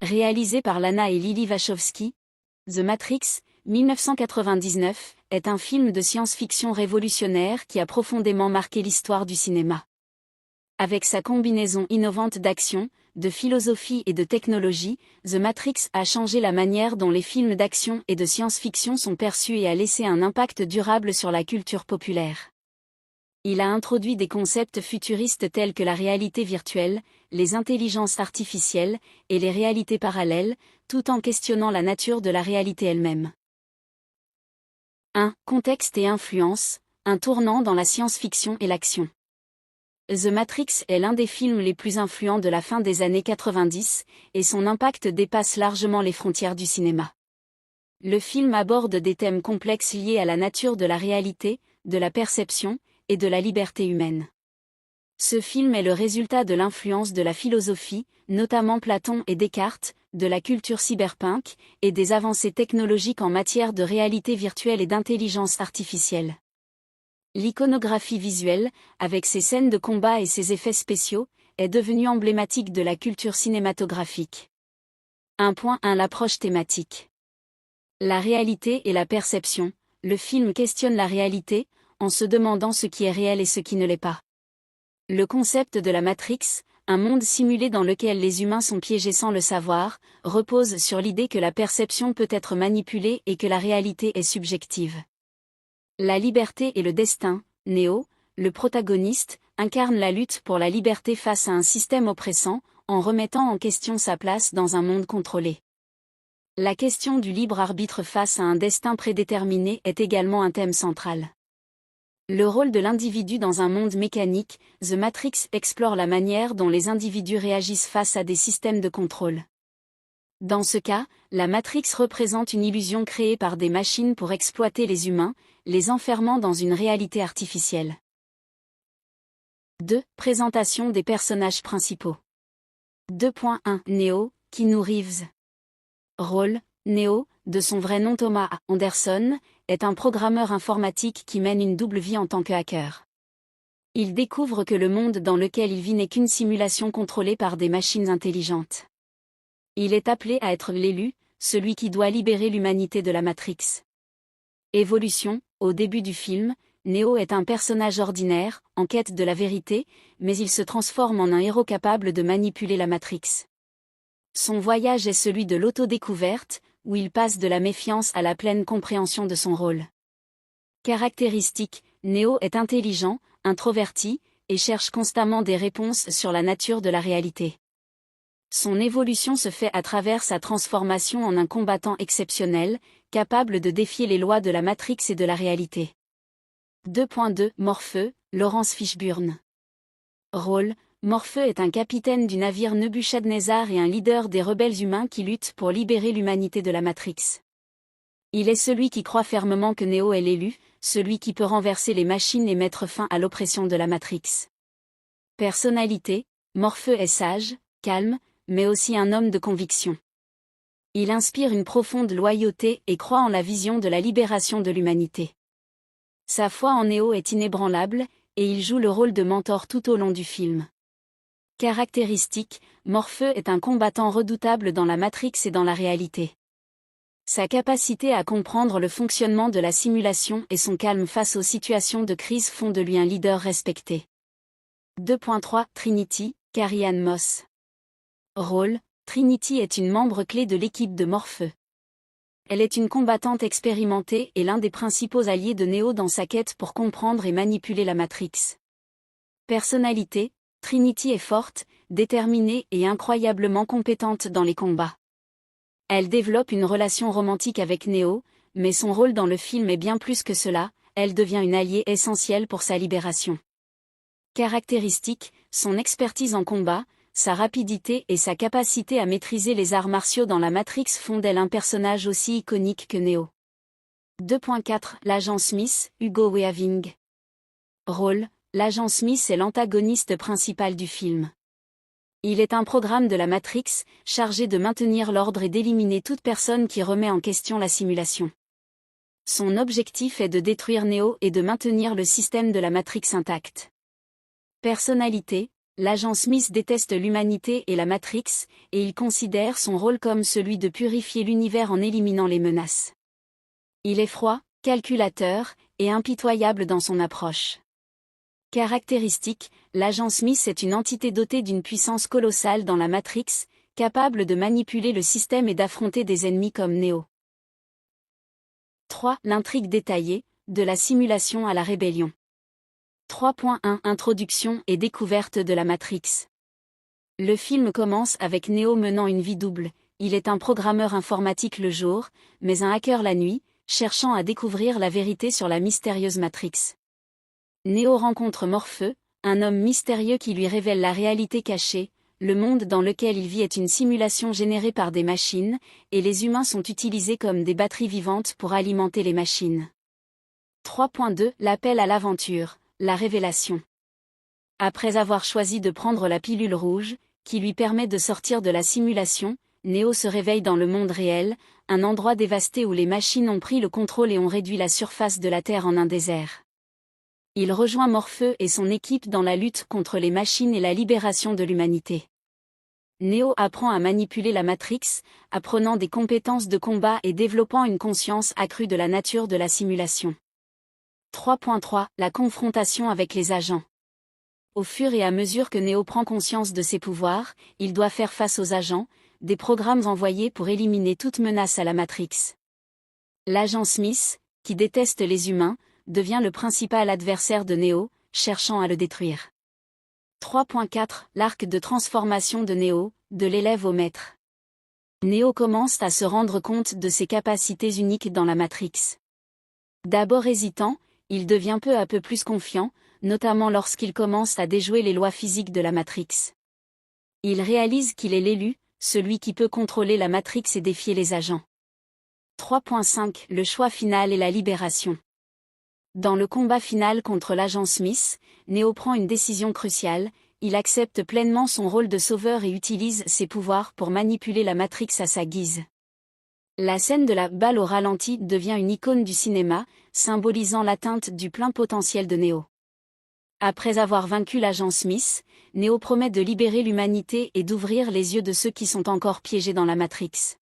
Réalisé par Lana et Lily Wachowski, The Matrix, 1999, est un film de science-fiction révolutionnaire qui a profondément marqué l'histoire du cinéma. Avec sa combinaison innovante d'action, de philosophie et de technologie, The Matrix a changé la manière dont les films d'action et de science-fiction sont perçus et a laissé un impact durable sur la culture populaire. Il a introduit des concepts futuristes tels que la réalité virtuelle, les intelligences artificielles et les réalités parallèles, tout en questionnant la nature de la réalité elle-même. 1. Contexte et influence, un tournant dans la science-fiction et l'action. The Matrix est l'un des films les plus influents de la fin des années 90, et son impact dépasse largement les frontières du cinéma. Le film aborde des thèmes complexes liés à la nature de la réalité, de la perception, et de la liberté humaine. Ce film est le résultat de l'influence de la philosophie, notamment Platon et Descartes, de la culture cyberpunk, et des avancées technologiques en matière de réalité virtuelle et d'intelligence artificielle. L'iconographie visuelle, avec ses scènes de combat et ses effets spéciaux, est devenue emblématique de la culture cinématographique. 1.1 L'approche thématique. La réalité et la perception. Le film questionne la réalité, en se demandant ce qui est réel et ce qui ne l'est pas. Le concept de la Matrix, un monde simulé dans lequel les humains sont piégés sans le savoir, repose sur l'idée que la perception peut être manipulée et que la réalité est subjective. La liberté et le destin. Neo, le protagoniste, incarne la lutte pour la liberté face à un système oppressant, en remettant en question sa place dans un monde contrôlé. La question du libre arbitre face à un destin prédéterminé est également un thème central. Le rôle de l'individu dans un monde mécanique. The Matrix explore la manière dont les individus réagissent face à des systèmes de contrôle. Dans ce cas, la Matrix représente une illusion créée par des machines pour exploiter les humains, les enfermant dans une réalité artificielle. 2. Présentation des personnages principaux. 2.1 Neo, Keanu Reeves. Rôle. Neo, de son vrai nom Thomas Anderson, est un programmeur informatique qui mène une double vie en tant que hacker. Il découvre que le monde dans lequel il vit n'est qu'une simulation contrôlée par des machines intelligentes. Il est appelé à être l'élu, celui qui doit libérer l'humanité de la Matrix. Évolution. Au début du film, Neo est un personnage ordinaire, en quête de la vérité, mais il se transforme en un héros capable de manipuler la Matrix. Son voyage est celui de l'autodécouverte, où il passe de la méfiance à la pleine compréhension de son rôle. Caractéristiques. Neo est intelligent, introverti, et cherche constamment des réponses sur la nature de la réalité. Son évolution se fait à travers sa transformation en un combattant exceptionnel, capable de défier les lois de la Matrix et de la réalité. 2.2 Morpheu, Laurence Fishburne. Rôle. Morpheu est un capitaine du navire Nebuchadnezzar et un leader des rebelles humains qui luttent pour libérer l'humanité de la Matrix. Il est celui qui croit fermement que Neo est l'élu, celui qui peut renverser les machines et mettre fin à l'oppression de la Matrix. Personnalité. Morpheu est sage, calme, mais aussi un homme de conviction. Il inspire une profonde loyauté et croit en la vision de la libération de l'humanité. Sa foi en Neo est inébranlable, et il joue le rôle de mentor tout au long du film. Caractéristiques. Morpheu est un combattant redoutable dans la Matrix et dans la réalité. Sa capacité à comprendre le fonctionnement de la simulation et son calme face aux situations de crise font de lui un leader respecté. 2.3 Trinity, Carrie-Anne Moss. Rôle. Trinity est une membre clé de l'équipe de Morpheu. Elle est une combattante expérimentée et l'un des principaux alliés de Neo dans sa quête pour comprendre et manipuler la Matrix. Personnalité. Trinity est forte, déterminée et incroyablement compétente dans les combats. Elle développe une relation romantique avec Neo, mais son rôle dans le film est bien plus que cela, elle devient une alliée essentielle pour sa libération. Caractéristiques. Son expertise en combat, sa rapidité et sa capacité à maîtriser les arts martiaux dans la Matrix font d'elle un personnage aussi iconique que Neo. 2.4 L'agent Smith, Hugo Weaving. Rôle. l'agent Smith est l'antagoniste principal du film. Il est un programme de la Matrix, chargé de maintenir l'ordre et d'éliminer toute personne qui remet en question la simulation. Son objectif est de détruire Neo et de maintenir le système de la Matrix intact. Personnalité, l'agent Smith déteste l'humanité et la Matrix, et il considère son rôle comme celui de purifier l'univers en éliminant les menaces. Il est froid, calculateur, et impitoyable dans son approche. Caractéristique, l'agent Smith est une entité dotée d'une puissance colossale dans la Matrix, capable de manipuler le système et d'affronter des ennemis comme Neo. 3. L'intrigue détaillée, de la simulation à la rébellion. 3.1 Introduction et découverte de la Matrix. Le film commence avec Neo menant une vie double, il est un programmeur informatique le jour, mais un hacker la nuit, cherchant à découvrir la vérité sur la mystérieuse Matrix. Neo rencontre Morpheu, un homme mystérieux qui lui révèle la réalité cachée, le monde dans lequel il vit est une simulation générée par des machines, et les humains sont utilisés comme des batteries vivantes pour alimenter les machines. 3.2 L'appel à l'aventure, la révélation. Après avoir choisi de prendre la pilule rouge, qui lui permet de sortir de la simulation, Neo se réveille dans le monde réel, un endroit dévasté où les machines ont pris le contrôle et ont réduit la surface de la Terre en un désert. Il rejoint Morpheu et son équipe dans la lutte contre les machines et la libération de l'humanité. Neo apprend à manipuler la Matrix, apprenant des compétences de combat et développant une conscience accrue de la nature de la simulation. 3.3 La confrontation avec les agents. Au fur et à mesure que Neo prend conscience de ses pouvoirs, il doit faire face aux agents, des programmes envoyés pour éliminer toute menace à la Matrix. L'agent Smith, qui déteste les humains, devient le principal adversaire de Neo, cherchant à le détruire. 3.4 L'arc de transformation de Neo, de l'élève au maître. Neo commence à se rendre compte de ses capacités uniques dans la Matrix. D'abord hésitant, il devient peu à peu plus confiant, notamment lorsqu'il commence à déjouer les lois physiques de la Matrix. Il réalise qu'il est l'élu, celui qui peut contrôler la Matrix et défier les agents. 3.5 Le choix final et la libération. Dans le combat final contre l'agent Smith, Neo prend une décision cruciale, il accepte pleinement son rôle de sauveur et utilise ses pouvoirs pour manipuler la Matrix à sa guise. La scène de la balle au ralenti devient une icône du cinéma, symbolisant l'atteinte du plein potentiel de Neo. Après avoir vaincu l'agent Smith, Neo promet de libérer l'humanité et d'ouvrir les yeux de ceux qui sont encore piégés dans la Matrix.